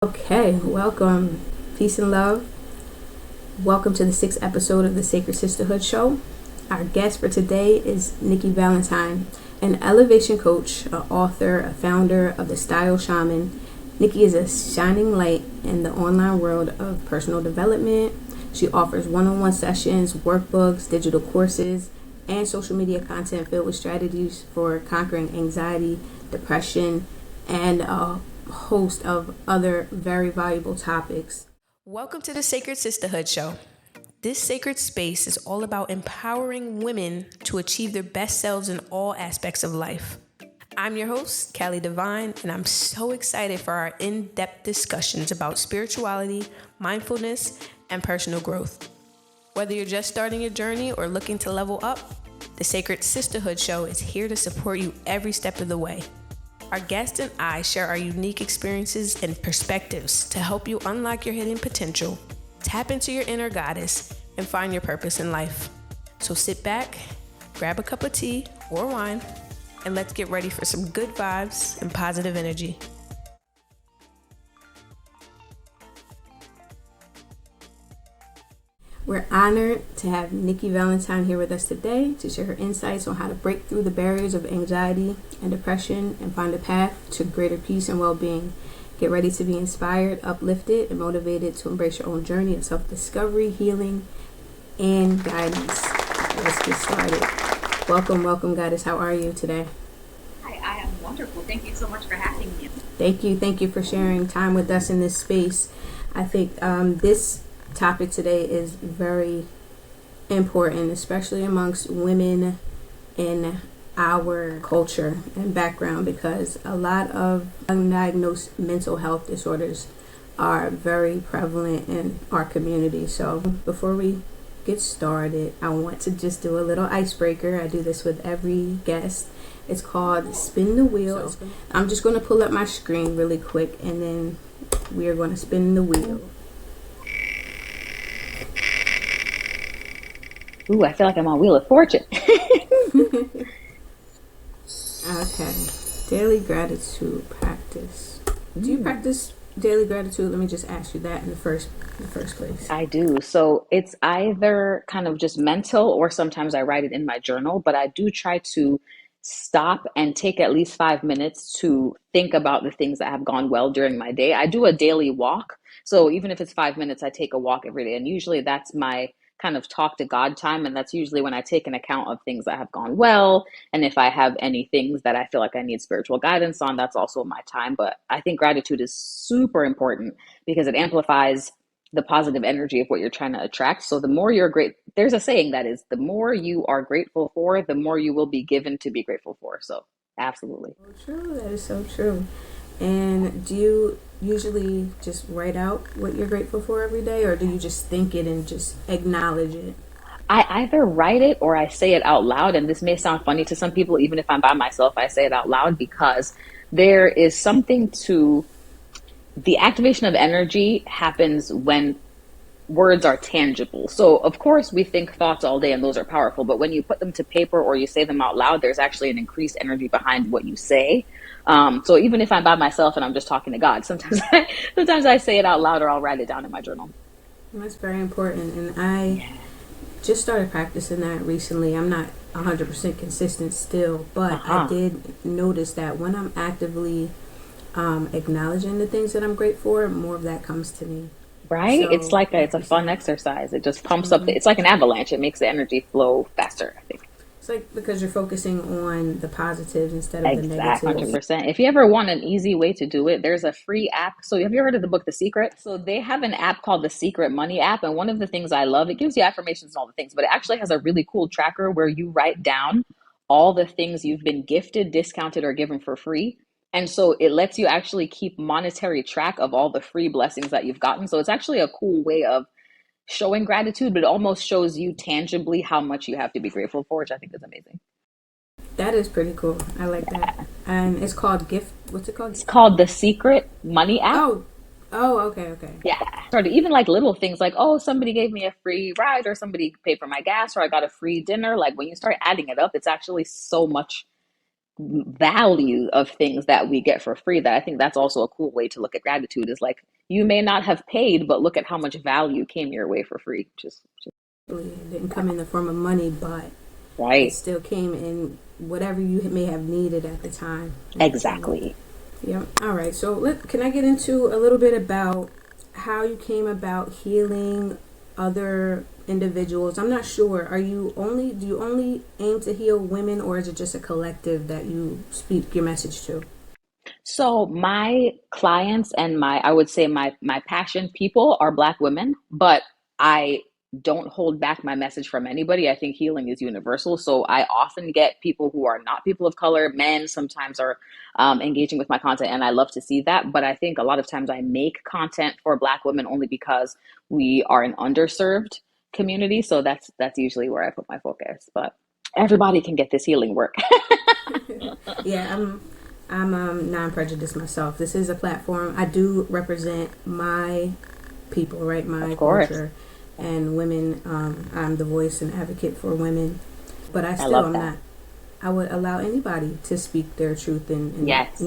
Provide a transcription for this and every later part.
Okay, welcome. Peace and love. Welcome to the 6th episode of the Sacred Sisterhood Show. Our guest for today is Nikki Valentine, an elevation coach, an author, a founder of the Style Shaman. Nikki is a shining light in the online world of personal development. She offers one-on-one sessions, workbooks, digital courses, and social media content filled with strategies for conquering anxiety, depression, and host of other very valuable topics. Welcome to the Sacred Sisterhood Show. This sacred space is all about empowering women to achieve their best selves in all aspects of life. I'm your host, Callie Divine, and I'm so excited for our in-depth discussions about spirituality, mindfulness, and personal growth. Whether you're just starting your journey or looking to level up, the Sacred Sisterhood Show is here to support you every step of the way. Our guest and I share our unique experiences and perspectives to help you unlock your hidden potential, tap into your inner goddess, and find your purpose in life. So sit back, grab a cup of tea or wine, and let's get ready for some good vibes and positive energy. We're honored to have Nikki Valentine here with us today to share her insights on how to break through the barriers of anxiety and depression and find a path to greater peace and well-being. Get ready to be inspired, uplifted, and motivated to embrace your own journey of self-discovery, healing, and guidance. Let's get started. Welcome, Goddess. How are you today? Hi, I am wonderful. Thank you so much for having me. Thank you for sharing time with us in this space. I think this topic today is very important, especially amongst women in our culture and background, because a lot of undiagnosed mental health disorders are very prevalent in our community. So before we get started, I want to just do a little icebreaker. I do this with every guest. It's called Spin the Wheel. So I'm just going to pull up my screen really quick, and then we are going to spin the wheel. Ooh, I feel like I'm on Wheel of Fortune. Okay. Daily gratitude practice. Do you practice daily gratitude? Let me just ask you that in the first place. I do. So it's either kind of just mental or sometimes I write it in my journal, but I do try to stop and take at least 5 minutes to think about the things that have gone well during my day. I do a daily walk. So even if it's 5 minutes, I take a walk every day. And usually that's my kind of talk to God time. And that's usually when I take an account of things that have gone well. And if I have any things that I feel like I need spiritual guidance on, that's also my time. But I think gratitude is super important because it amplifies the positive energy of what you're trying to attract. So the more you're great, there's a saying that is, the more you are grateful for, the more you will be given to be grateful for. So absolutely. So true. That is so true. And do you usually just write out what you're grateful for every day, or do you just think it and just acknowledge it? I either write it or I say it out loud. And this may sound funny to some people, even if I'm by myself, I say it out loud because there is something to the activation of energy happens when words are tangible. So, of course, we think thoughts all day and those are powerful, but when you put them to paper or you say them out loud, there's actually an increased energy behind what you say. So even if I'm by myself and I'm just talking to God, sometimes I say it out loud or I'll write it down in my journal. That's very important. And I just started practicing that recently. I'm not 100% consistent still, but I did notice that when I'm actively acknowledging the things that I'm grateful for, more of that comes to me. Right? So, It's like it's a fun exercise. It just pumps up. It's like an avalanche. It makes the energy flow faster, I think. it's like because you're focusing on the positives instead of the Exactly, negatives. 100%. If you ever want an easy way to do it, there's a free app. So have you ever heard of the book The Secret? So they have an app called the Secret Money app. And one of the things I love, it gives you affirmations and all the things, but it actually has a really cool tracker where you write down all the things you've been gifted, discounted, or given for free. And so it lets you actually keep monetary track of all the free blessings that you've gotten. So it's actually a cool way of showing gratitude, but it almost shows you tangibly how much you have to be grateful for, which I think is amazing. That is pretty cool. I like that. And it's called Gift. What's it called? It's called the Secret Money app. Okay. Yeah. Sort of even like little things like, oh, somebody gave me a free ride or somebody paid for my gas or I got a free dinner. Like when you start adding it up, it's actually so much value of things that we get for free, that I think that's also a cool way to look at gratitude, is like, you may not have paid, but look at how much value came your way for free. Just It didn't come in the form of money, but it right. still came in whatever you may have needed at the time. So, Exactly. yeah. All right. So, can I get into a little bit about how you came about healing other individuals? I'm not sure. Do you only aim to heal women, or is it just a collective that you speak your message to? So my clients and I would say my passion people are Black women, but I don't hold back my message from anybody. I think healing is universal. So I often get people who are not people of color, men sometimes are engaging with my content, and I love to see that. But I think a lot of times I make content for Black women only because we are an underserved community. So that's usually where I put my focus. But everybody can get this healing work. Yeah, I'm non-prejudiced myself. This is a platform. I do represent my people, right? Of My course. culture and women. I'm the voice and advocate for women, but I love I'm that. not. I would allow anybody to speak their truth and Yes.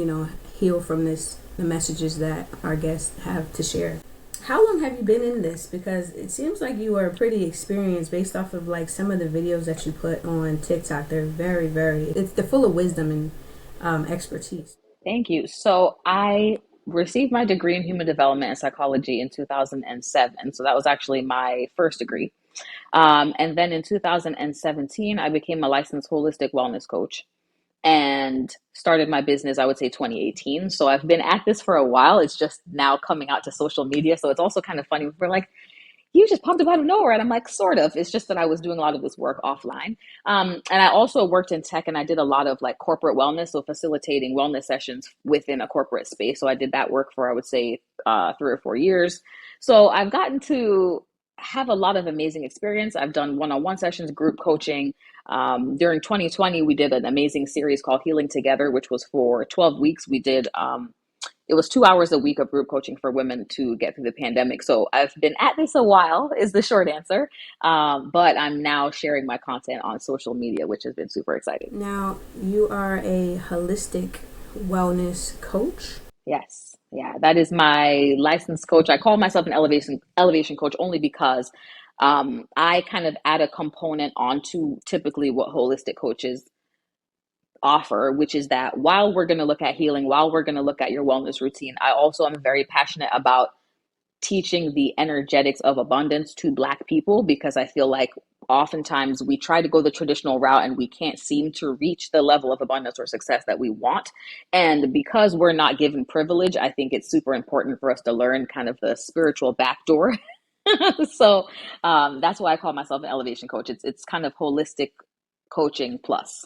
heal from the messages that our guests have to share. How long have you been in this? Because it seems like you are pretty experienced based off of like some of the videos that you put on TikTok. They're they're full of wisdom and expertise. Thank you. So I received my degree in human development and psychology in 2007. So that was actually my first degree. And then in 2017, I became a licensed holistic wellness coach and started my business, I would say 2018. So I've been at this for a while. It's just now coming out to social media. So it's also kind of funny. We're like, you just popped up out of nowhere. And I'm like, sort of. It's just that I was doing a lot of this work offline. And I also worked in tech, and I did a lot of like corporate wellness. So facilitating wellness sessions within a corporate space. So I did that work for, I would say, 3 or 4 years. So I've gotten to have a lot of amazing experience. I've done one-on-one sessions, group coaching. During 2020, we did an amazing series called Healing Together, which was for 12 weeks. We did it was 2 hours a week of group coaching for women to get through the pandemic. So I've been at this a while, is the short answer. But I'm now sharing my content on social media, which has been super exciting. Now, you are a holistic wellness coach. Yes. Yeah, that is my licensed coach. I call myself an elevation coach only because I kind of add a component onto typically what holistic coaches offer, which is that while we're going to look at healing, while we're going to look at your wellness routine, I also am very passionate about teaching the energetics of abundance to Black people, because I feel like oftentimes we try to go the traditional route and we can't seem to reach the level of abundance or success that we want. And because we're not given privilege, I think it's super important for us to learn kind of the spiritual backdoor. So that's why I call myself an elevation coach. It's kind of holistic coaching plus.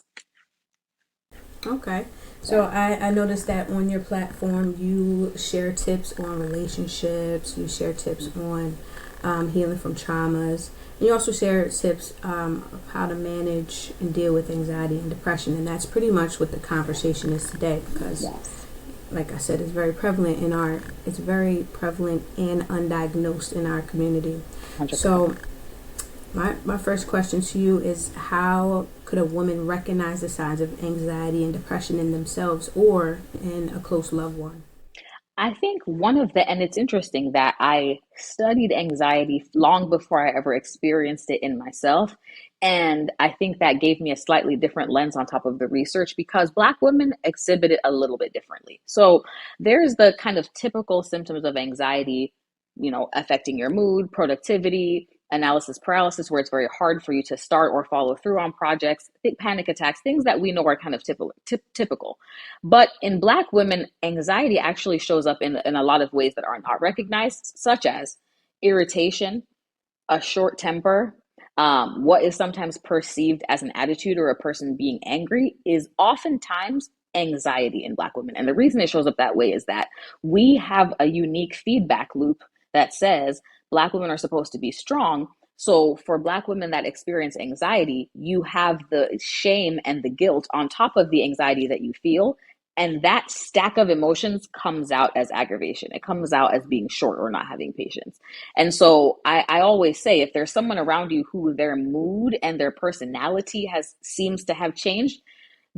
Okay. So Yeah. I noticed that on your platform you share tips on relationships, you share tips on healing from traumas, and you also share tips of how to manage and deal with anxiety and depression. And that's pretty much what the conversation is today because, Yes. like I said, it's very prevalent and undiagnosed in our community. 100%. So my first question to you is how could a woman recognize the signs of anxiety and depression in themselves or in a close loved one? I think and it's interesting that I studied anxiety long before I ever experienced it in myself. And I think that gave me a slightly different lens on top of the research because Black women exhibit it a little bit differently. So there's the kind of typical symptoms of anxiety, affecting your mood, productivity, analysis paralysis, where it's very hard for you to start or follow through on projects, panic attacks, things that we know are kind of typical. But in Black women, anxiety actually shows up in a lot of ways that are not recognized, such as irritation, a short temper. What is sometimes perceived as an attitude or a person being angry is oftentimes anxiety in Black women. And the reason it shows up that way is that we have a unique feedback loop that says Black women are supposed to be strong. So for Black women that experience anxiety, you have the shame and the guilt on top of the anxiety that you feel. And that stack of emotions comes out as aggravation. It comes out as being short or not having patience. And so I always say if there's someone around you who their mood and their personality has seems to have changed,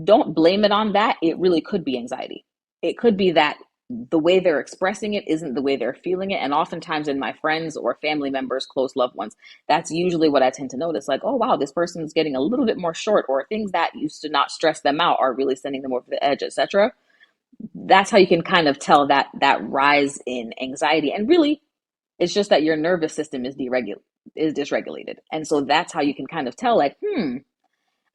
don't blame it on that. It really could be anxiety. It could be that the way they're expressing it isn't the way they're feeling it. And oftentimes in my friends or family members, close loved ones, that's usually what I tend to notice. Like, oh, wow, this person's getting a little bit more short, or things that used to not stress them out are really sending them over the edge, etc. That's how you can kind of tell that rise in anxiety. And really, it's just that your nervous system is dysregulated. And so that's how you can kind of tell, like,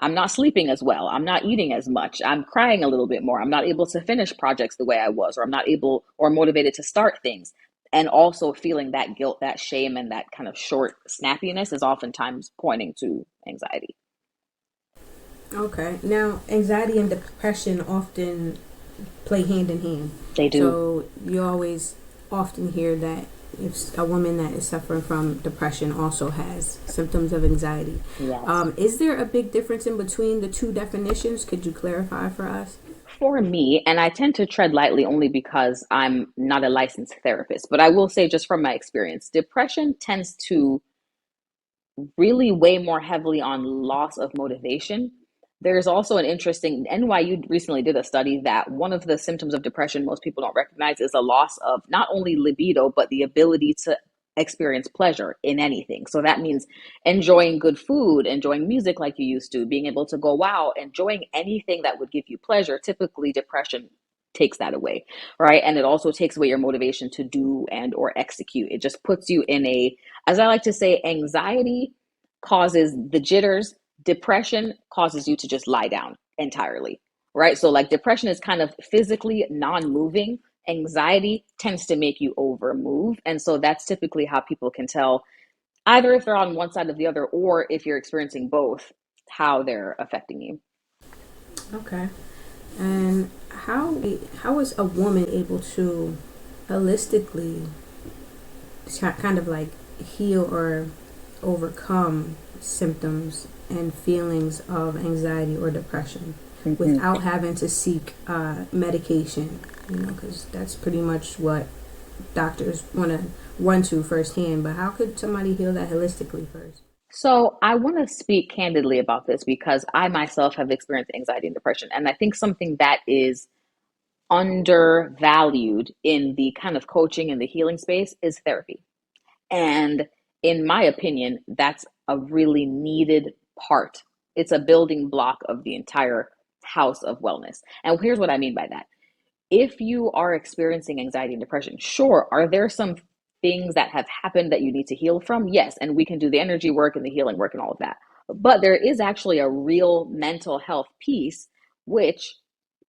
I'm not sleeping as well. I'm not eating as much. I'm crying a little bit more. I'm not able to finish projects the way I was, or I'm not able or motivated to start things. And also feeling that guilt, that shame, and that kind of short snappiness is oftentimes pointing to anxiety. Okay. Now, anxiety and depression often play hand in hand. They do. So you always often hear that if a woman that is suffering from depression also has symptoms of anxiety. Yes. Is there a big difference in between the two definitions? Could you clarify for us? For me, and I tend to tread lightly only because I'm not a licensed therapist, but I will say, just from my experience, depression tends to really weigh more heavily on loss of motivation. There's also an interesting NYU recently did a study that one of the symptoms of depression most people don't recognize is a loss of not only libido, but the ability to experience pleasure in anything. So that means enjoying good food, enjoying music like you used to, being able to go out, enjoying anything that would give you pleasure. Typically, depression takes that away, right? And it also takes away your motivation to do and or execute. It just puts you in a, as I like to say, anxiety causes the jitters, depression causes you to just lie down entirely, right? So like depression is kind of physically non-moving. Anxiety tends to make you over move. And so that's typically how people can tell, either if they're on one side of the other, or if you're experiencing both, how they're affecting you. Okay. And how is a woman able to holistically kind of like heal or overcome symptoms and feelings of anxiety or depression without having to seek medication? You know, because that's pretty much what doctors want to run to firsthand. But how could somebody heal that holistically first? So I want to speak candidly about this because I myself have experienced anxiety and depression. And I think something that is undervalued in the kind of coaching and the healing space is therapy. And in my opinion, that's a really needed part. It's a building block of the entire house of wellness. And here's what I mean by that. If you are experiencing anxiety and depression, sure, are there some things that have happened that you need to heal from? Yes, and we can do the energy work and the healing work and all of that. But there is actually a real mental health piece which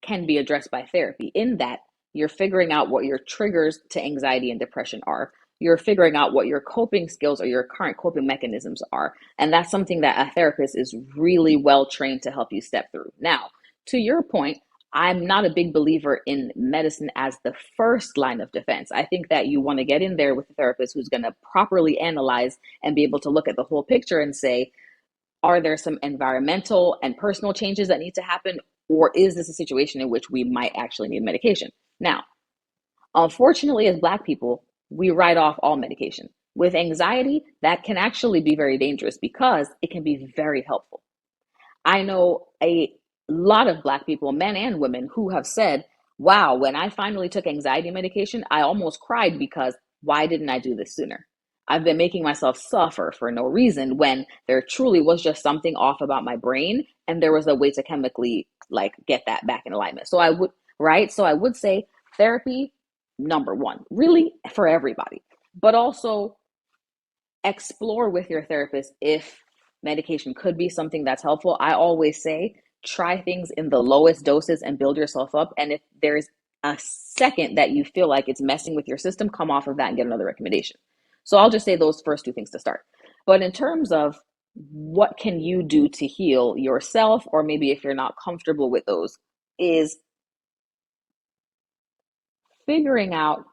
can be addressed by therapy, in that you're figuring out what your triggers to anxiety and depression are. You're figuring out what your coping skills or your current coping mechanisms are. And that's something that a therapist is really well trained to help you step through. Now, to your point, I'm not a big believer in medicine as the first line of defense. I think that you want to get in there with a therapist who's going to properly analyze and be able to look at the whole picture and say, are there some environmental and personal changes that need to happen? Or is this a situation in which we might actually need medication? Now, unfortunately, as Black people, we write off all medication. With anxiety, that can actually be very dangerous because it can be very helpful. I know a lot of Black people, men and women, who have said, wow, when I finally took anxiety medication, I almost cried because why didn't I do this sooner? I've been making myself suffer for no reason when there truly was just something off about my brain and there was a way to chemically like get that back in alignment. So I would, right? So I would say therapy, number one, really for everybody, but also explore with your therapist if medication could be something that's helpful. I always say try things in the lowest doses and build yourself up. And if there's a second that you feel like it's messing with your system, come off of that and get another recommendation. So I'll just say those first two things to start. But in terms of what can you do to heal yourself, or maybe if you're not comfortable with those, is figuring out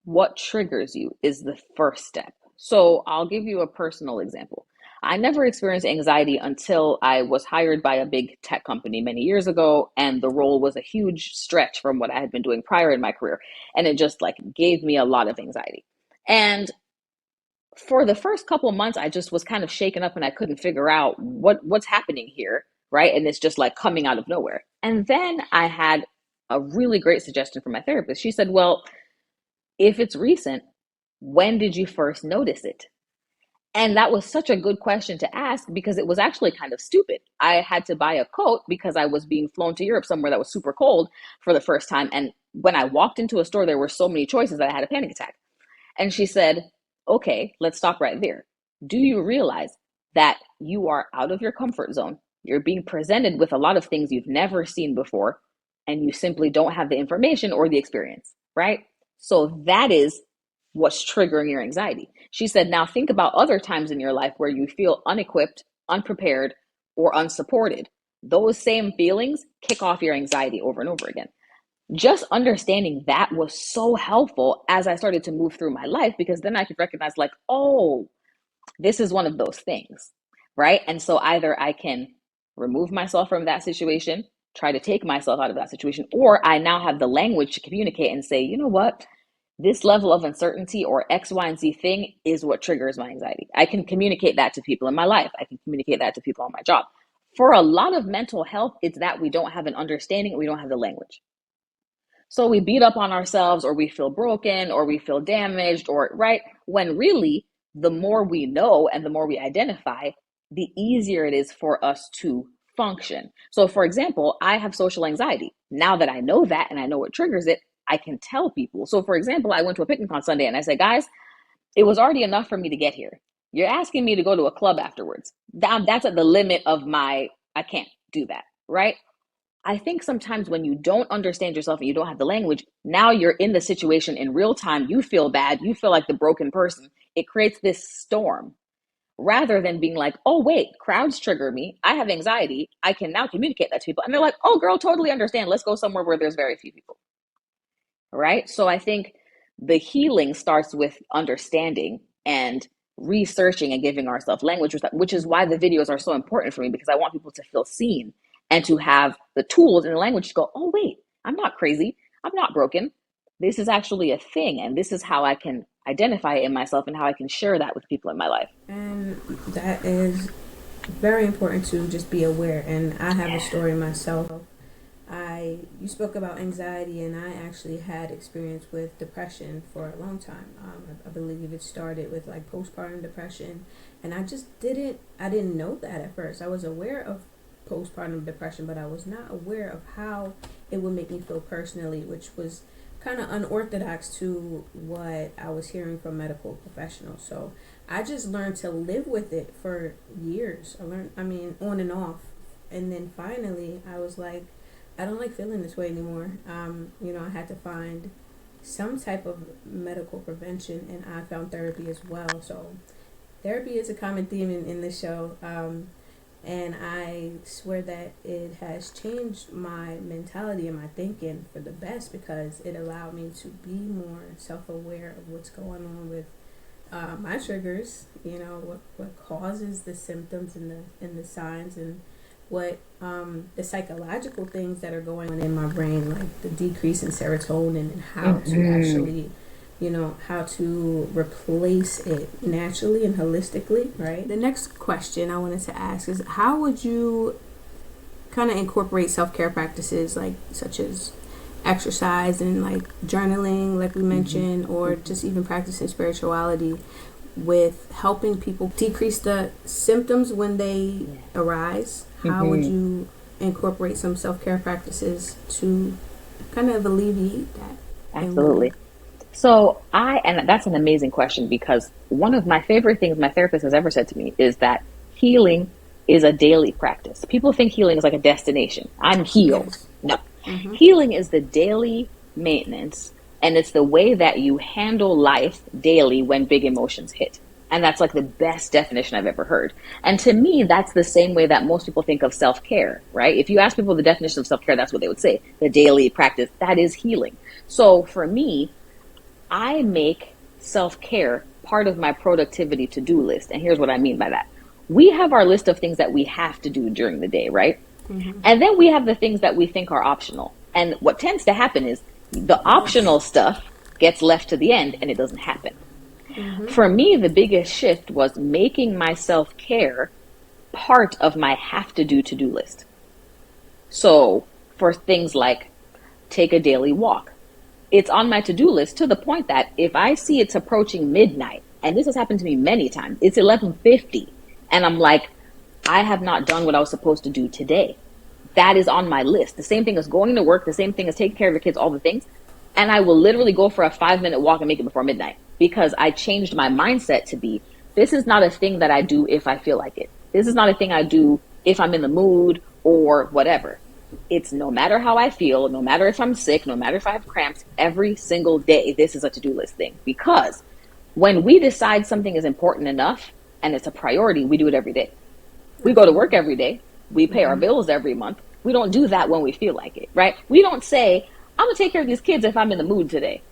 what triggers you is the first step. So I'll give you a personal example. I never experienced anxiety until I was hired by a big tech company many years ago, and the role was a huge stretch from what I had been doing prior in my career, and it just like gave me a lot of anxiety. And for the first couple of months, I just was kind of shaken up and I couldn't figure out what's happening here. right? And it's just like coming out of nowhere. And then I had a really great suggestion from my therapist. She said, well, if it's recent, when did you first notice it? And that was such a good question to ask because it was actually kind of stupid. I had to buy a coat because I was being flown to Europe somewhere that was super cold for the first time. And when I walked into a store, there were so many choices that I had a panic attack. And she said, okay, let's stop right there. Do you realize that you are out of your comfort zone? You're being presented with a lot of things you've never seen before, and you simply don't have the information or the experience, right? So that is what's triggering your anxiety. She said, now think about other times in your life where you feel unequipped, unprepared, or unsupported. Those same feelings kick off your anxiety over and over again. Just understanding that was so helpful as I started to move through my life, because then I could recognize like, oh, this is one of those things, right? And so either I can remove myself from that situation, try to take myself out of that situation, or I now have the language to communicate and say, you know what? This level of uncertainty or X, Y, and Z thing is what triggers my anxiety. I can communicate that to people in my life. I can communicate that to people on my job. For a lot of mental health, it's that we don't have an understanding, we don't have the language. So we beat up on ourselves, or we feel broken, or we feel damaged, or right, when really the more we know and the more we identify, the easier it is for us to function. So for example, I have social anxiety. Now that I know that and I know what triggers it, I can tell people. So for example, I went to a picnic on Sunday and I said, guys, it was already enough for me to get here. You're asking me to go to a club afterwards. That's at the limit of I can't do that, right? I think sometimes when you don't understand yourself and you don't have the language, now you're in the situation in real time. You feel bad. You feel like the broken person. It creates this storm rather than being like, oh, wait, crowds trigger me. I have anxiety. I can now communicate that to people. And they're like, oh, girl, totally understand. Let's go somewhere where there's very few people. Right? So I think the healing starts with understanding and researching and giving ourselves language, which is why the videos are so important for me, because I want people to feel seen and to have the tools and the language to go, oh, wait, I'm not crazy. I'm not broken. This is actually a thing. And this is how I can identify it in myself and how I can share that with people in my life. And that is very important to just be aware. And I have a story myself. You spoke about anxiety, and I actually had experience with depression for a long time. I believe it started with like postpartum depression, and I didn't know that at first. I was aware of postpartum depression, but I was not aware of how it would make me feel personally, which was kind of unorthodox to what I was hearing from medical professionals. So I just learned to live with it for years. On and off. And then finally I was like, I don't like feeling this way anymore. I had to find some type of medical prevention, and I found therapy as well. So therapy is a common theme in this show. And I swear that it has changed my mentality and my thinking for the best, because it allowed me to be more self-aware of what's going on with my triggers, what causes the symptoms and the signs, and what the psychological things that are going on in my brain, like the decrease in serotonin, and how to actually how to replace it naturally and holistically, right? The next question I wanted to ask is, how would you kind of incorporate self-care practices such as exercise and like journaling, like we mentioned, or just even practicing spirituality with helping people decrease the symptoms when they arise? How would you incorporate some self-care practices to kind of alleviate that? Absolutely. So and that's an amazing question, because one of my favorite things my therapist has ever said to me is that healing is a daily practice. People think healing is like a destination. I'm healed. Yes. No. Healing is the daily maintenance, and it's the way that you handle life daily when big emotions hit. And that's like the best definition I've ever heard. And to me, that's the same way that most people think of self-care, right? If you ask people the definition of self-care, that's what they would say. The daily practice, that is healing. So for me, I make self-care part of my productivity to-do list. And here's what I mean by that. We have our list of things that we have to do during the day, right? And then we have the things that we think are optional. And what tends to happen is the optional stuff gets left to the end and it doesn't happen. For me, the biggest shift was making my self-care part of my have to do list. So for things like take a daily walk, it's on my to-do list to the point that if I see it's approaching midnight, and this has happened to me many times, it's 11:50, and I'm like, I have not done what I was supposed to do today. That is on my list. The same thing as going to work, the same thing as taking care of the kids, all the things. And I will literally go for a 5-minute walk and make it before midnight because I changed my mindset to be, this is not a thing that I do if I feel like it. This is not a thing I do if I'm in the mood or whatever. It's no matter how I feel, no matter if I'm sick, no matter if I have cramps, every single day, this is a to-do list thing. Because when we decide something is important enough and it's a priority, we do it every day. We go to work every day. We pay our bills every month. We don't do that when we feel like it, right? We don't say, I'm going to take care of these kids if I'm in the mood today.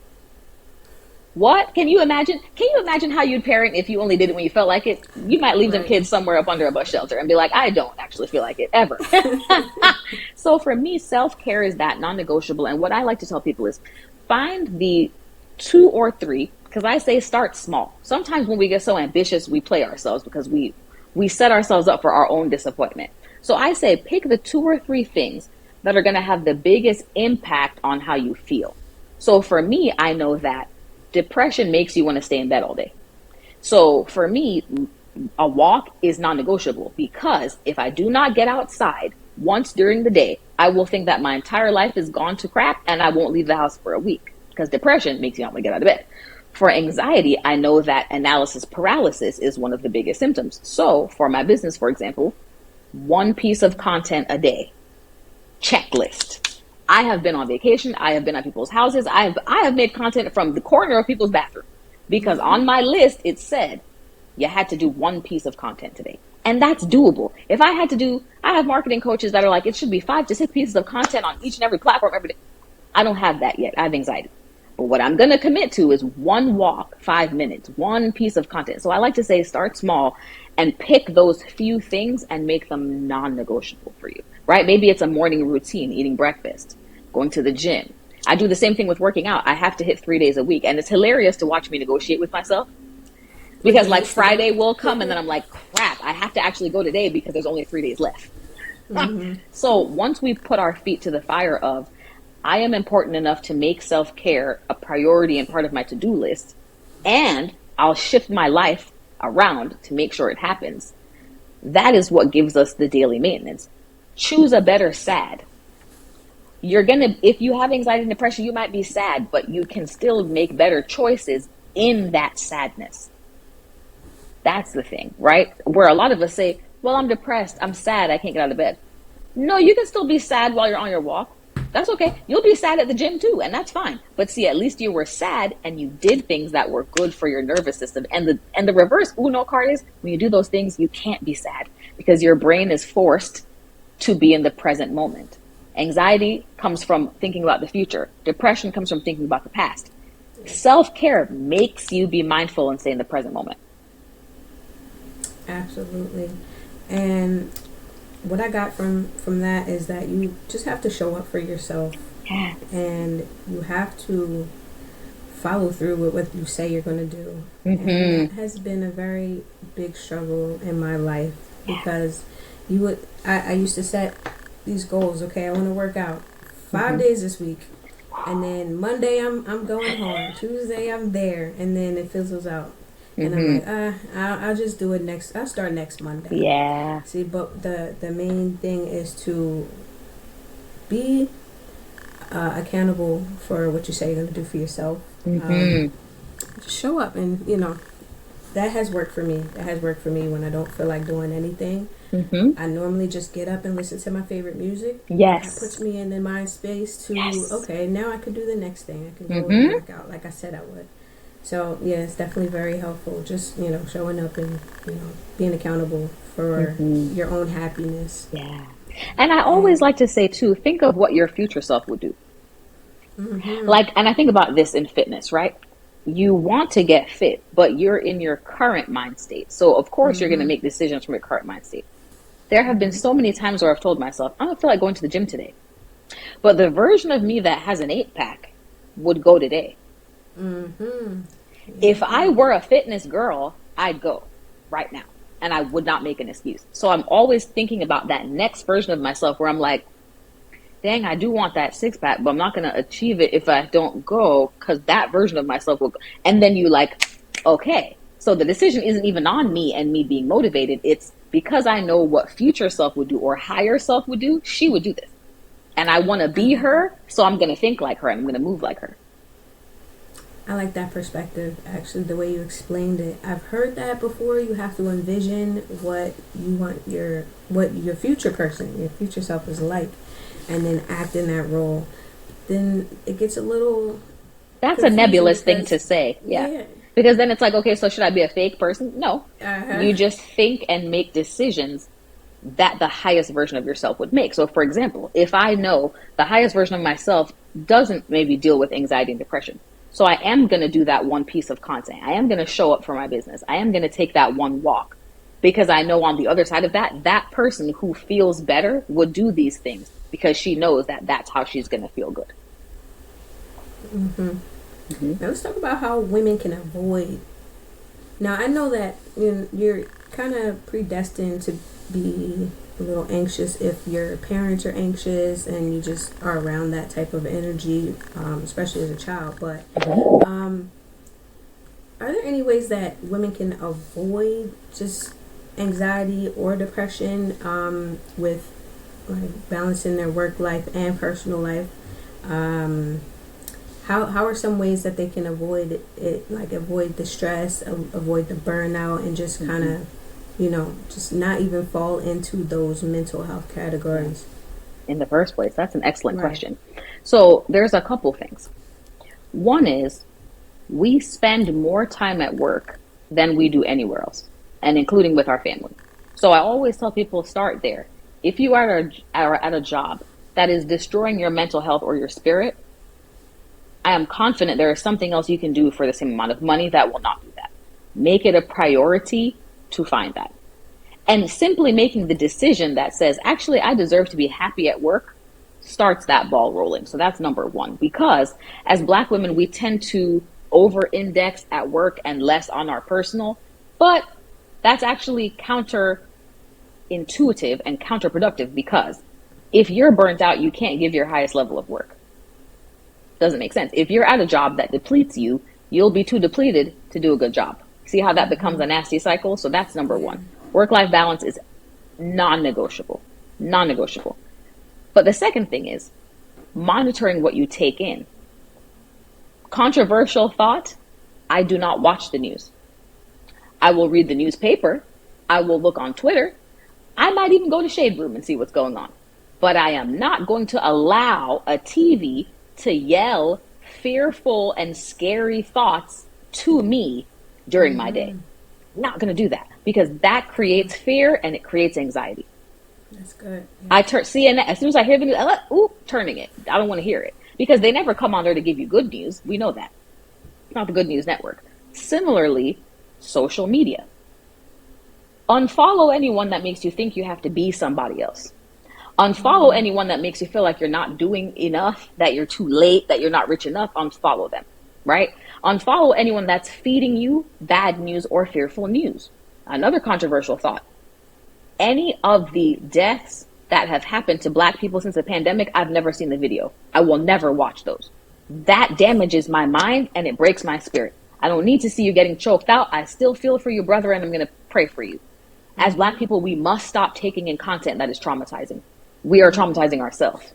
What? Can you imagine? Can you imagine how you'd parent if you only did it when you felt like it? You might leave them kids somewhere up under a bus shelter and be like, I don't actually feel like it ever. So for me, self-care is that non-negotiable. And what I like to tell people is find the 2 or 3, because I say start small. Sometimes when we get so ambitious, we play ourselves because we set ourselves up for our own disappointment. So I say pick the 2 or 3 things that are going to have the biggest impact on how you feel. So for me, I know that depression makes you want to stay in bed all day. So for me, a walk is non-negotiable because if I do not get outside once during the day, I will think that my entire life is gone to crap and I won't leave the house for a week because depression makes you not want to get out of bed. For anxiety, I know that analysis paralysis is one of the biggest symptoms. So for my business, for example, 1 piece of content a day, checklist. I have been on vacation. I have been at people's houses. I have made content from the corner of people's bathroom because on my list, it said you had to do 1 piece of content today. And that's doable. If I had to do, I have marketing coaches that are like, it should be 5 to 6 pieces of content on each and every platform every day. I don't have that yet. I have anxiety. But what I'm going to commit to is 1 walk, 5 minutes, 1 piece of content. So I like to say start small and pick those few things and make them non-negotiable for you, right? Maybe it's a morning routine, eating breakfast, going to the gym. I do the same thing with working out. I have to hit 3 days a week. And it's hilarious to watch me negotiate with myself because like Friday will come and then I'm like, crap, I have to actually go today because there's only 3 days left. So once we put our feet to the fire of, I am important enough to make self-care a priority and part of my to-do list, and I'll shift my life around to make sure it happens. That is what gives us the daily maintenance. Choose a better sad. If you have anxiety and depression, you might be sad, but you can still make better choices in that sadness. That's the thing, right? Where a lot of us say, well, I'm depressed, I'm sad, I can't get out of bed. No, you can still be sad while you're on your walk. That's okay. You'll be sad at the gym too, and that's fine. But see, at least you were sad and you did things that were good for your nervous system. And the reverse Uno card is when you do those things, you can't be sad because your brain is forced to be in the present moment. Anxiety comes from thinking about the future. Depression comes from thinking about the past. Self-care makes you be mindful and stay in the present moment. Absolutely. And what I got from that is that you just have to show up for yourself. Yes. And you have to follow through with what you say you're going to do. Mm-hmm. And that has been a very big struggle in my life because I used to set these goals. Okay, I want to work out 5 days this week, and then Monday I'm going home. Tuesday I'm there, and then it fizzles out. And I'm like, I'll just do it next. I'll start next Monday. Yeah. See, but the main thing is to be accountable for what you say you're going to do for yourself. Just show up, and that has worked for me. That has worked for me when I don't feel like doing anything. I normally just get up and listen to my favorite music. Yes. That puts me in the mind space to, okay, now I can do the next thing. I can go and work out like I said I would. So, yeah, it's definitely very helpful. Just, showing up and, being accountable for your own happiness. Yeah. And I always like to say, too, think of what your future self would do. And I think about this in fitness, right? You want to get fit, but you're in your current mind state. So, of course, you're going to make decisions from your current mind state. There have been so many times where I've told myself, I don't feel like going to the gym today. But the version of me that has an 8-pack would go today. If I were a fitness girl, I'd go right now. and I would not make an excuse. So I'm always thinking about that next version of myself where I'm like, dang, I do want that six pack, but I'm not going to achieve it if I don't go, because that version of myself will go. And then you like, okay, so the decision isn't even on me and me being motivated. It's because I know what future self would do or higher self would do. She would do this. And I want to be her, so I'm going to think like her and I'm going to move like her. I like that perspective, actually, the way you explained it. I've heard that before. You have to envision what you want what your future person, your future self is like, and then act in that role. Then it gets a little... That's a nebulous thing to say. Yeah. Because then it's like, okay, so should I be a fake person? No. You just think and make decisions that the highest version of yourself would make. So for example, if I know the highest version of myself doesn't maybe deal with anxiety and depression, so I am going to do that one piece of content. I am going to show up for my business. I am going to take that one walk, because I know on the other side of that, that person who feels better would do these things because she knows that that's how she's going to feel good. Now let's talk about how women can avoid. Now I know that you're kind of predestined to be a little anxious if your parents are anxious and you just are around that type of energy, especially as a child. But are there any ways that women can avoid just anxiety or depression with like balancing their work life and personal life? How are some ways that they can avoid it, like avoid the stress, avoid the burnout, and just kind of, just not even fall into those mental health categories? In the first place, that's an excellent question. So there's a couple things. One is we spend more time at work than we do anywhere else, and including with our family. So I always tell people, start there. If you are at a job that is destroying your mental health or your spirit, I am confident there is something else you can do for the same amount of money that will not do that. Make it a priority to find that. And simply making the decision that says, actually, I deserve to be happy at work, starts that ball rolling. So that's number one. Because as Black women, we tend to over-index at work and less on our personal. But that's actually counterintuitive and counterproductive, because if you're burnt out, you can't give your highest level of work. Doesn't make sense. If you're at a job that depletes you, you'll be too depleted to do a good job. See how that becomes a nasty cycle? So that's number one. Work-life balance is non-negotiable. Non-negotiable. But the second thing is monitoring what you take in. Controversial thought, I do not watch the news. I will read the newspaper. I will look on Twitter. I might even go to Shade Room and see what's going on. But I am not going to allow a TV to yell fearful and scary thoughts to me during my day. Not going to do that, because that creates fear and it creates anxiety. That's good. I turn CNN as soon as I hear the news. Turning it. I don't want to hear it, because they never come on there to give you good news. We know that. It's not the Good News Network. Similarly, social media. Unfollow anyone that makes you think you have to be somebody else. Unfollow anyone that makes you feel like you're not doing enough, that you're too late, that you're not rich enough. Unfollow them, right? Unfollow anyone that's feeding you bad news or fearful news. Another controversial thought. Any of the deaths that have happened to Black people since the pandemic, I've never seen the video. I will never watch those. That damages my mind and it breaks my spirit. I don't need to see you getting choked out. I still feel for you, brother, and I'm going to pray for you. As Black people, we must stop taking in content that is traumatizing. We are traumatizing ourselves.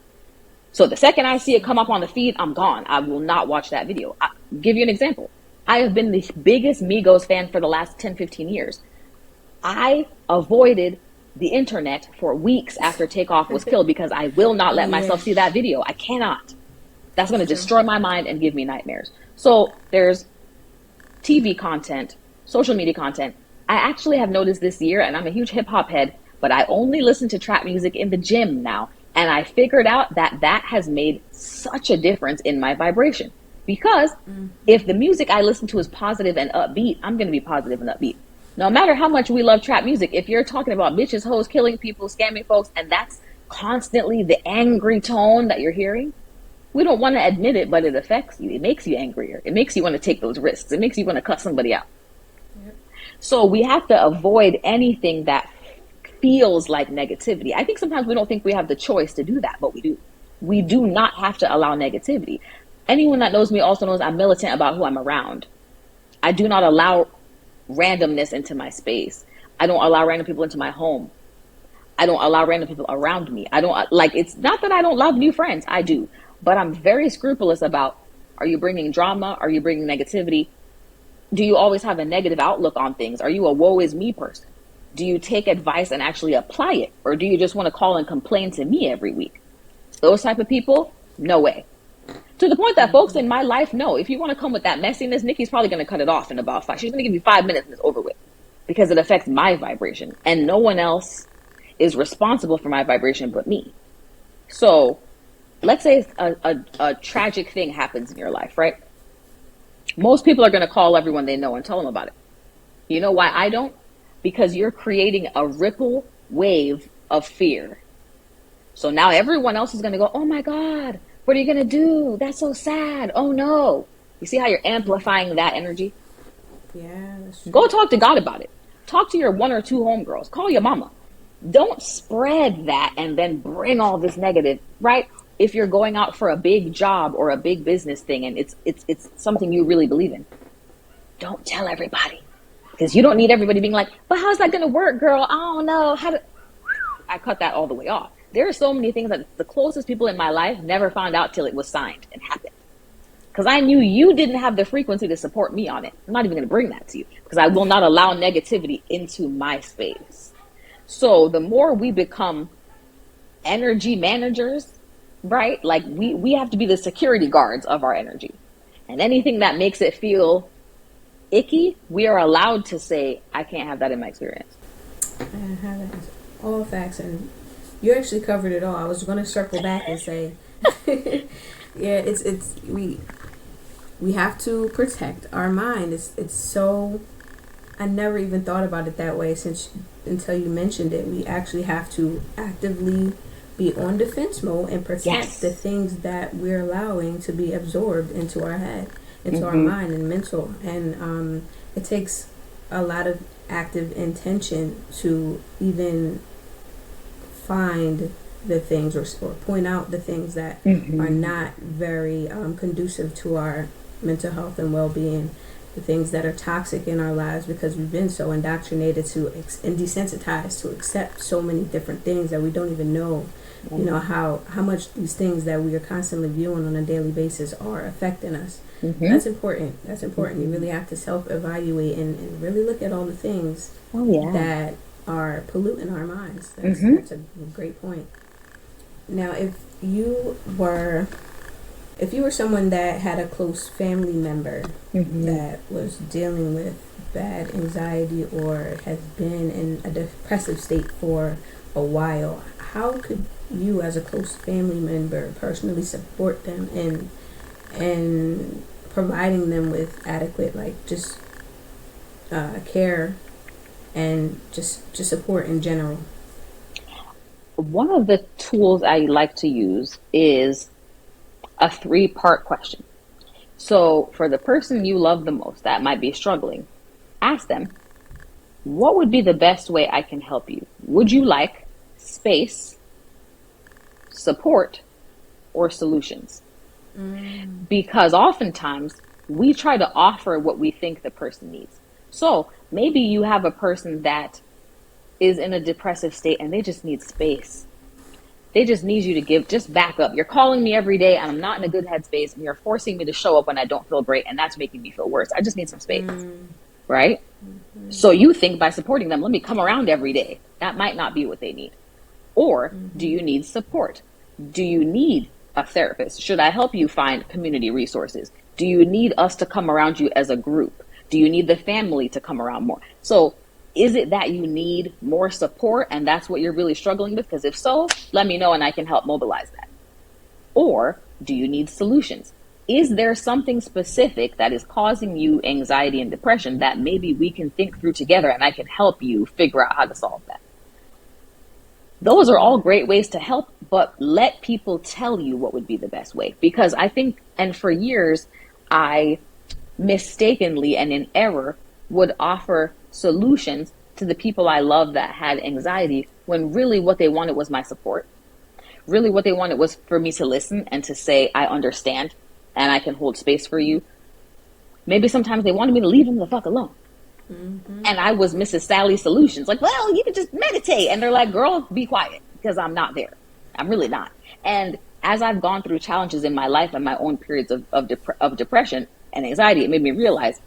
So the second I see it come up on the feed, I'm gone. I will not watch that video. I'll give you an example. I have been the biggest Migos fan for the last 10, 15 years. I avoided the internet for weeks after Takeoff was killed because I will not let myself see that video. I cannot. That's going to destroy my mind and give me nightmares. So there's TV content, social media content. I actually have noticed this year, and I'm a huge hip hop head, but I only listen to trap music in the gym now. And I figured out that that has made such a difference in my vibration. Because if the music I listen to is positive and upbeat, I'm going to be positive and upbeat. No matter how much we love trap music, if you're talking about bitches, hoes, killing people, scamming folks, and that's constantly the angry tone that you're hearing, we don't want to admit it, but it affects you. It makes you angrier. It makes you want to take those risks. It makes you want to cut somebody out. So we have to avoid anything that feels like negativity. I think sometimes we don't think we have the choice to do that, but we do. We do not have to allow negativity. Anyone that knows me also knows I'm militant about who I'm around. I do not allow randomness into my space. I don't allow random people into my home. I don't allow random people around me. I don't like, it's not that I don't love new friends. I do, but I'm very scrupulous about, are you bringing drama? Are you bringing negativity? Do you always have a negative outlook on things? Are you a woe is me person? Do you take advice and actually apply it? Or do you just want to call and complain to me every week? Those type of people, no way. To the point that folks in my life know, if you want to come with that messiness, Nikki's probably going to cut it off in about 5. She's going to give you 5 minutes and it's over with, because it affects my vibration and no one else is responsible for my vibration but me. So let's say a tragic thing happens in your life, right? Most people are going to call everyone they know and tell them about it. You know why I don't? Because you're creating a ripple wave of fear. So now everyone else is going to go, oh my God, what are you going to do? That's so sad. Oh no. You see how you're amplifying that energy? Yeah, that's true. Go talk to God about it. Talk to your 1 or 2 homegirls. Call your mama. Don't spread that and then bring all this negative, right? If you're going out for a big job or a big business thing and it's something you really believe in, don't tell everybody, because you don't need everybody being like, but how's that going to work, girl? I don't know how to. I cut that all the way off. There are so many things that the closest people in my life never found out till it was signed and happened, because I knew you didn't have the frequency to support me on it. I'm not even going to bring that to you, because I will not allow negativity into my space. So the more we become energy managers, right? Like we have to be the security guards of our energy. And anything that makes it feel icky, we are allowed to say, I can't have that in my experience. I have that. All facts, and you actually covered it all. I was going to circle back and say, yeah, it's we have to protect our mind. It's so, I never even thought about it that way until you mentioned it. We actually have to actively be on defense mode and protect the things that we're allowing to be absorbed into our head, into our mind and mental. And it takes a lot of active intention to even find the things or point out the things that are not very conducive to our mental health and well-being, the things that are toxic in our lives, because we've been so indoctrinated to and desensitized to accept so many different things that we don't even know, you know, how much these things that we are constantly viewing on a daily basis are affecting us. That's important. You really have to self-evaluate and really look at all the things that are polluting our minds. That's a great point. Now, if you were someone that had a close family member that was dealing with bad anxiety or has been in a depressive state for a while, how could you as a close family member personally support them in providing them with adequate, like, just care and just support in general? One of the tools I like to use is a 3-part question. So for the person you love the most that might be struggling, ask them, what would be the best way I can help you? Would you like space, support, or solutions? Because oftentimes we try to offer what we think the person needs. So maybe you have a person that is in a depressive state and they just need space. They just need you to just back up. You're calling me every day and I'm not in a good headspace and you're forcing me to show up when I don't feel great, and that's making me feel worse. I just need some space, right? So you think by supporting them, let me come around every day. That might not be what they need. Or do you need support? Do you need a therapist? Should I help you find community resources? Do you need us to come around you as a group? Do you need the family to come around more? So is it that you need more support and that's what you're really struggling with? Because if so, let me know and I can help mobilize that. Or do you need solutions? Is there something specific that is causing you anxiety and depression that maybe we can think through together and I can help you figure out how to solve that? Those are all great ways to help, but let people tell you what would be the best way. Because I think, and for years, I mistakenly and in error would offer solutions to the people I love that had anxiety, when really what they wanted was my support. Really what they wanted was for me to listen and to say, I understand and I can hold space for you. Maybe sometimes they wanted me to leave them the fuck alone. And I was Mrs. Sally's solutions. Like, well, you can just meditate. And they're like, girl, be quiet, because I'm not there. I'm really not. And as I've gone through challenges in my life and my own periods of depression and anxiety, it made me realize,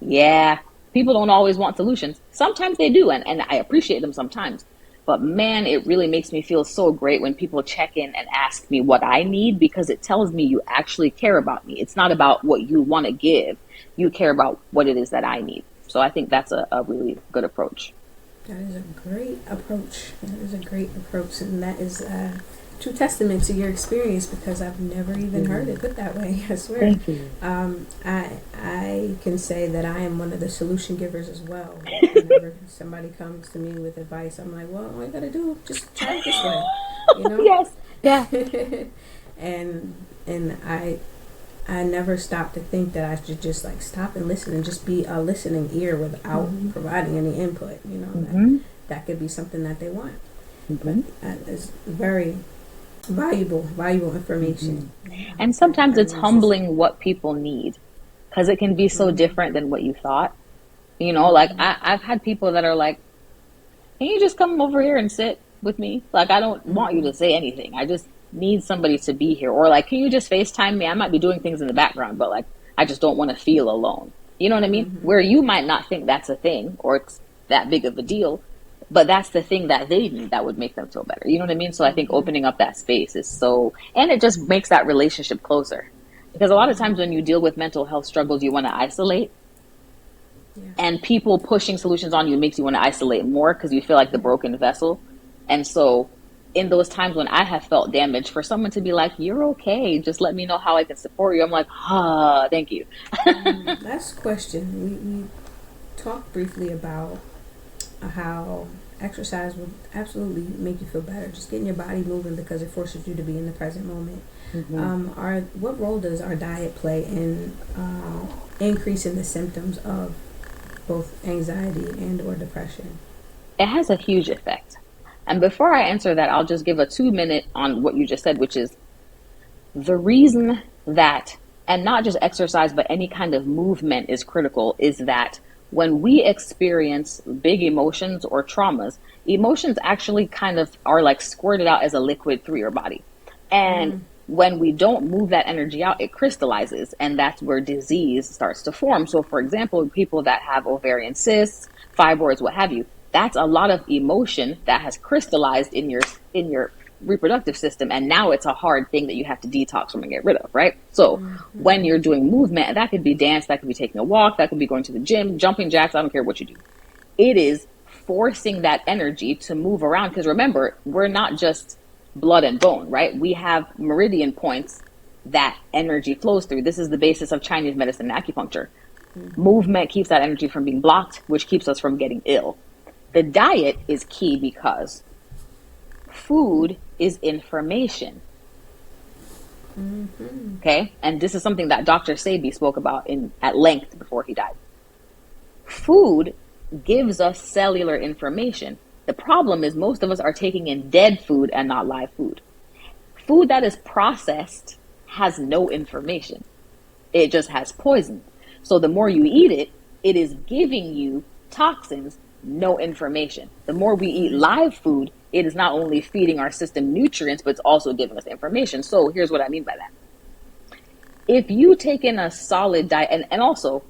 yeah, people don't always want solutions. Sometimes they do, and I appreciate them sometimes. But man, it really makes me feel so great when people check in and ask me what I need, because it tells me you actually care about me. It's not about what you want to give. You care about what it is that I need. So I think that's a really good approach. That is a great approach. That is a great approach. And that is a true testament to your experience, because I've never even heard it put that way. I swear. Thank you. I can say that I am one of the solution givers as well. Whenever somebody comes to me with advice, I'm like, well, all you gotta do, just try it this way. You know? Yes. Yeah. and I never stop to think that I should just like stop and listen and just be a listening ear without providing any input. You know, that could be something that they want. But it's very valuable information. And sometimes it's humbling what people need, because it can be so different than what you thought. You know, like I've had people that are like, can you just come over here and sit with me? Like, I don't want you to say anything. I just need somebody to be here. Or like, can you just FaceTime me? I might be doing things in the background, but like, I just don't want to feel alone. You know what I mean? Where you might not think that's a thing or it's that big of a deal, but that's the thing that they need that would make them feel better. You know what I mean? So I think opening up that space is so, and it just makes that relationship closer. Because a lot of times when you deal with mental health struggles, you want to isolate. And people pushing solutions on you makes you want to isolate more, because you feel like the broken vessel. And so in those times when I have felt damaged, for someone to be like, you're okay, just let me know how I can support you, I'm like, thank you. Last question. We talked briefly about how exercise would absolutely make you feel better, just getting your body moving, because it forces you to be in the present moment. What role does our diet play in increasing the symptoms of both anxiety and or depression? It has a huge effect. And before I answer that, I'll just give a 2-minute on what you just said, which is the reason that, and not just exercise, but any kind of movement is critical, is that when we experience big emotions or traumas, emotions actually kind of are like squirted out as a liquid through your body. And when we don't move that energy out, it crystallizes, and that's where disease starts to form. So for example, people that have ovarian cysts, fibroids, what have you, that's a lot of emotion that has crystallized in your reproductive system, and now it's a hard thing that you have to detox from and get rid of, right? So when you're doing movement, that could be dance, that could be taking a walk, that could be going to the gym, jumping jacks, I don't care what you do. It is forcing that energy to move around, because remember, we're not just blood and bone, right? We have meridian points that energy flows through. This is the basis of Chinese medicine and acupuncture. Movement keeps that energy from being blocked, which keeps us from getting ill. The diet is key, because food is information. Okay? And this is something that Dr. Sebi spoke about at length before he died. Food gives us cellular information. The problem is most of us are taking in dead food and not live food. Food that is processed has no information. It just has poison. So the more you eat it, it is giving you toxins, no information. The more we eat live food, it is not only feeding our system nutrients, but it's also giving us information. So here's what I mean by that. If you take in a solid diet, and also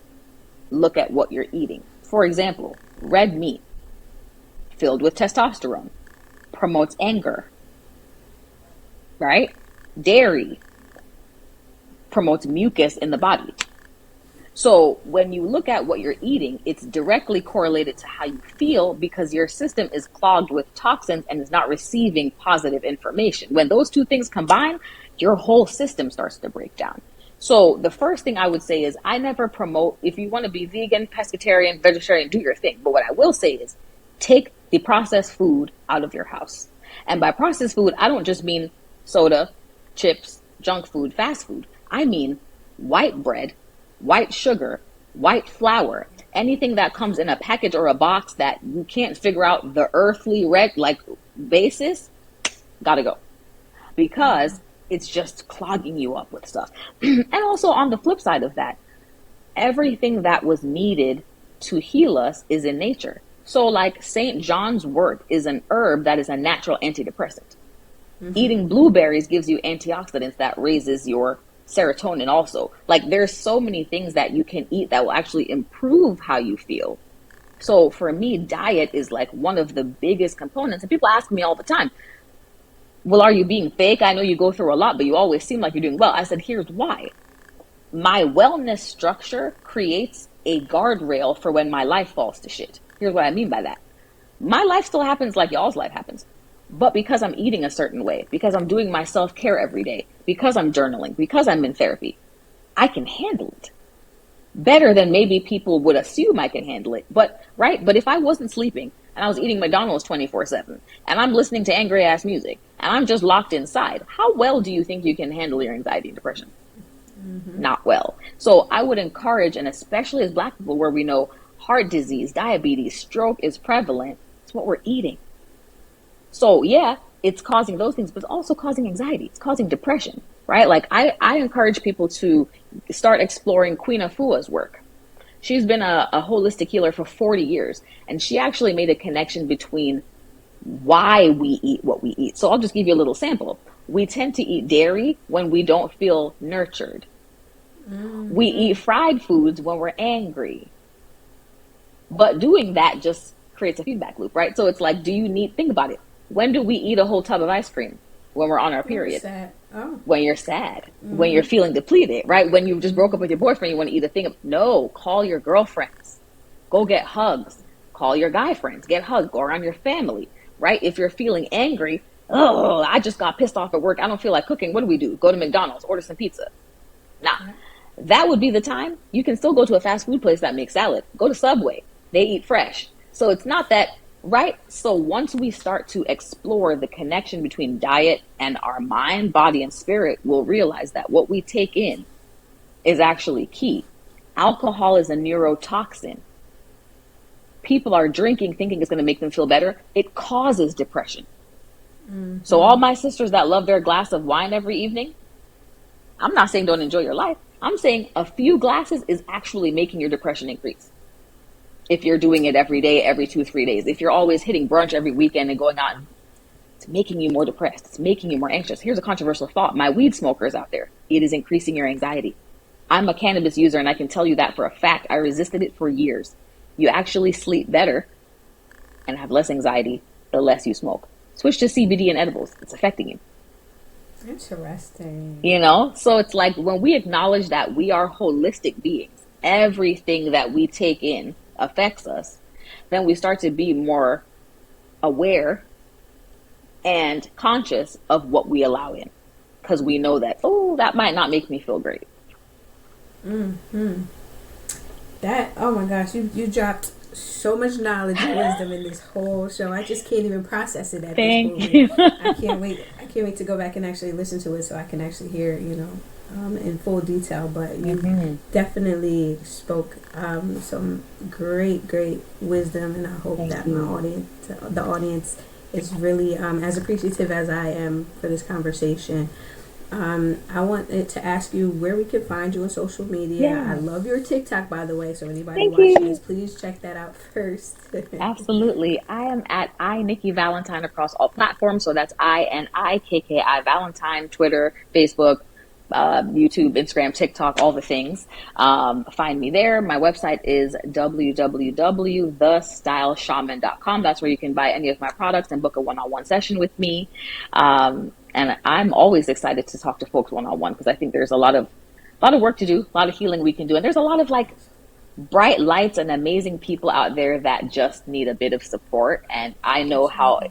look at what you're eating. For example, red meat filled with testosterone promotes anger, right? Dairy promotes mucus in the body. So when you look at what you're eating, it's directly correlated to how you feel, because your system is clogged with toxins and is not receiving positive information. When those two things combine, your whole system starts to break down. So the first thing I would say is, I never promote, if you want to be vegan, pescatarian, vegetarian, do your thing. But what I will say is, take the processed food out of your house. And by processed food, I don't just mean soda, chips, junk food, fast food. I mean white bread, white sugar, white flour, anything that comes in a package or a box that you can't figure out the earthly basis, gotta go, because it's just clogging you up with stuff. And also on the flip side of that, everything that was needed to heal us is in nature. So like St. John's wort is an herb that is a natural antidepressant. Eating blueberries gives you antioxidants that raises your serotonin also. Like there's so many things that you can eat that will actually improve how you feel. So for me, diet is like one of the biggest components. And people ask me all the time, well, are you being fake? I know you go through a lot, but you always seem like you're doing well. I said, here's why. My wellness structure creates a guardrail for when my life falls to shit. Here's what I mean by that. My life still happens like y'all's life happens. But because I'm eating a certain way, because I'm doing my self-care every day, because I'm journaling, because I'm in therapy, I can handle it better than maybe people would assume I can handle it. But if I wasn't sleeping and I was eating McDonald's 24/7 and I'm listening to angry ass music and I'm just locked inside, how well do you think you can handle your anxiety and depression? Not well. So I would encourage, and especially as Black people where we know heart disease, diabetes, stroke is prevalent, it's what we're eating. So yeah, it's causing those things, but it's also causing anxiety. It's causing depression, right? Like I encourage people to start exploring Queen Afua's work. She's been a holistic healer for 40 years, and she actually made a connection between why we eat what we eat. So I'll just give you a little sample. We tend to eat dairy when we don't feel nurtured. We eat fried foods when we're angry. But doing that just creates a feedback loop, right? So it's like, think about it. When do we eat a whole tub of ice cream? When we're on our period. When you're sad. When you're feeling depleted, right? When you just broke up with your boyfriend, you want to eat a thing of, no, call your girlfriends. Go get hugs. Call your guy friends. Get hugged. Go around your family, right? If you're feeling angry, oh, I just got pissed off at work. I don't feel like cooking. What do we do? Go to McDonald's, order some pizza. Nah, that would be the time. You can still go to a fast food place that makes salad. Go to Subway. They eat fresh. So it's not that, right? So once we start to explore the connection between diet and our mind, body, and spirit, we'll realize that what we take in is actually key. Alcohol is a neurotoxin. People are drinking thinking it's going to make them feel better. It causes depression. So all my sisters that love their glass of wine every evening, I'm not saying don't enjoy your life. I'm saying a few glasses is actually making your depression increase. If you're doing it every day, every 2-3 days, if you're always hitting brunch every weekend and going out, it's making you more depressed. It's making you more anxious. Here's a controversial thought. My weed smokers out there, it is increasing your anxiety. I'm a cannabis user and I can tell you that for a fact. I resisted it for years. You actually sleep better and have less anxiety the less you smoke. Switch to CBD and edibles. It's affecting you. Interesting. So it's like when we acknowledge that we are holistic beings, everything that we take in affects us, then we start to be more aware and conscious of what we allow in, because we know that, that might not make me feel great. That, oh my gosh, you dropped so much knowledge and wisdom in this whole show. I just can't even process it at this moment. You. I can't wait to go back and actually listen to it so I can actually hear, in full detail. But you definitely spoke some great wisdom, and I hope that the audience is really as appreciative as I am for this conversation. I wanted to ask you where we can find you on social media. Yeah. I love your TikTok, by the way, so anybody watching this, please check that out first. Absolutely. I am at Nikki Valentine across all platforms. So that's INIKKI Valentine, Twitter, Facebook, YouTube, Instagram, TikTok, all the things. Find me there. My website is www.thestyleshaman.com. That's where you can buy any of my products and book a one-on-one session with me. And I'm always excited to talk to folks one-on-one, because I think there's a lot of work to do, a lot of healing we can do. And there's a lot of bright lights and amazing people out there that just need a bit of support. And I know how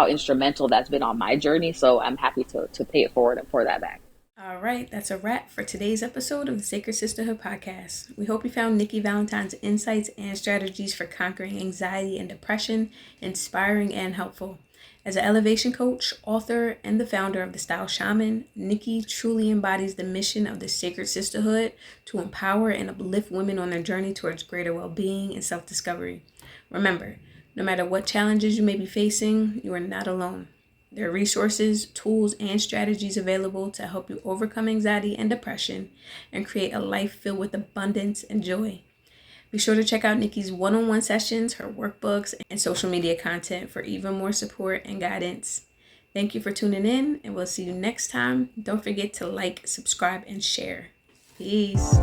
instrumental that's been on my journey. So I'm happy to pay it forward and pour that back. All right, that's a wrap for today's episode of the Sacred Sisterhood podcast. We hope you found Nikki Valentine's insights and strategies for conquering anxiety and depression inspiring and helpful. As an elevation coach, author, and the founder of the Style Shaman, Nikki truly embodies the mission of the Sacred Sisterhood to empower and uplift women on their journey towards greater well-being and self-discovery. Remember, no matter what challenges you may be facing, you are not alone. There are resources, tools, and strategies available to help you overcome anxiety and depression and create a life filled with abundance and joy. Be sure to check out Nikki's one-on-one sessions, her workbooks, and social media content for even more support and guidance. Thank you for tuning in, and we'll see you next time. Don't forget to like, subscribe, and share. Peace.